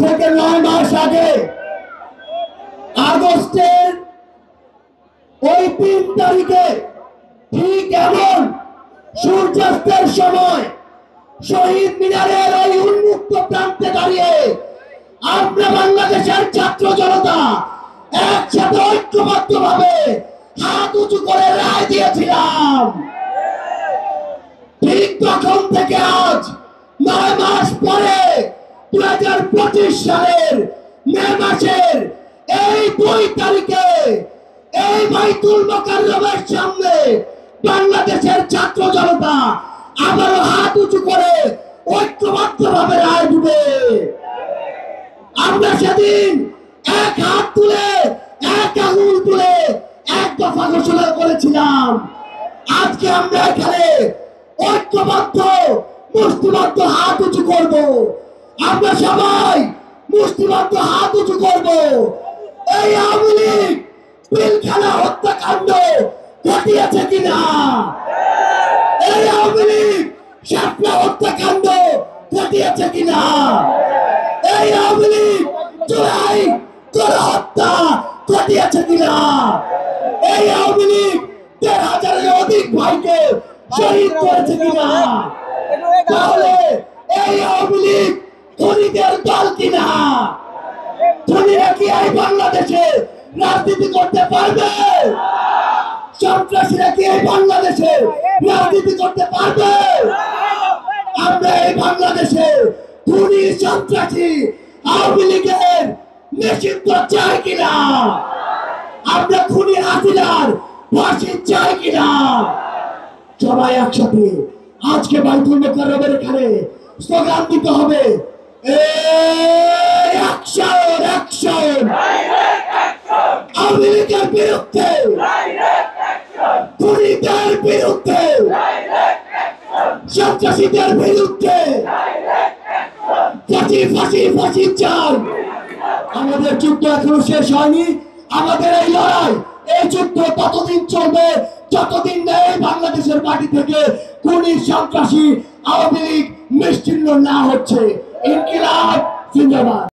থেকে 9 মাস আগে আগস্টের ওই 3 তারিখে ঠিক এমন সূর্যাস্তের সময় শহীদ মিনারের ওই উন্মুক্ত প্রান্তে দাঁড়িয়ে আমরা বাংলাদেশের ছাত্র জনতা একসাথে ঐক্যবদ্ধভাবে হাত উঁচু করে রায় দিয়েছিলাম। ঠিক তখন থেকে আজ 9 মাস পরে 2025 সালের মে মাসের এই 2 তারিখে এই বাইতুল মোকাররমের সামনে বাংলাদেশের ছাত্র জনতা আবারও হাত উঁচু করে ঐক্যবদ্ধভাবে রায় দিবে। আমরা সেদিন এক হাত তুলে এক আঙুল তুলে এক দফা ঘোষণা করেছিলাম। আজকে আমরা এখানে ঐক্যবদ্ধ মুষ্টিবদ্ধ হাত উঁচু করব। আমরা সবাই মুষ্টিবদ্ধ হাত উঁচু করব। এই আওয়ামী লীগ পিলখানা হত্যাকাণ্ড ঘটিয়েছে কিনা, এই আওয়ামী লীগ শাপলা হত্যাকাণ্ড ঘটিয়েছে কিনা, এই আওয়ামী লীগ জুলাই গণহত্যা ঘটিয়েছে কিনা, এই আওয়ামী লীগ ১৩,০০০-এর অধিক ভাইকে শহীদ করেছে কিনা, তাহলে এই আওয়ামী লীগ খুনিদের দল কিনা? খুনিরা কি এই বাংলাদেশে রাজনীতি করতে পারবে? সন্ত্রাসীরা কি এই বাংলাদেশে রাজনীতি করতে পারবে? আমরা এই বাংলাদেশে খুনি সন্ত্রাসী আওয়ামী লীগের নিষিদ্ধ চাই কিনা? আমরা খুনি হাসিনার ফাঁসি চাই কিনা? সবাই একসাথে আজকে বাইতুল মোকাররমের এখানে স্লোগান দিতে হবে, অ্যাকশন অ্যাকশন আওয়ামী লীগের বিরুদ্ধে, খুনিদের বিরুদ্ধে, সন্ত্রাসীদের বিরুদ্ধে ফাঁসি ফাঁসি ফাঁসি চাই। আমাদের যুদ্ধ এখনো শেষ হয়নি। আমাদের এই লড়াই, এই যুদ্ধ ততদিন চলবে যতদিন না এই বাংলাদেশের মাটি থেকে খুনি সন্ত্রাসী আওয়ামী লীগ নিশ্চিহ্ন না হচ্ছে। ইনকিলাব জিন্দাবাদ।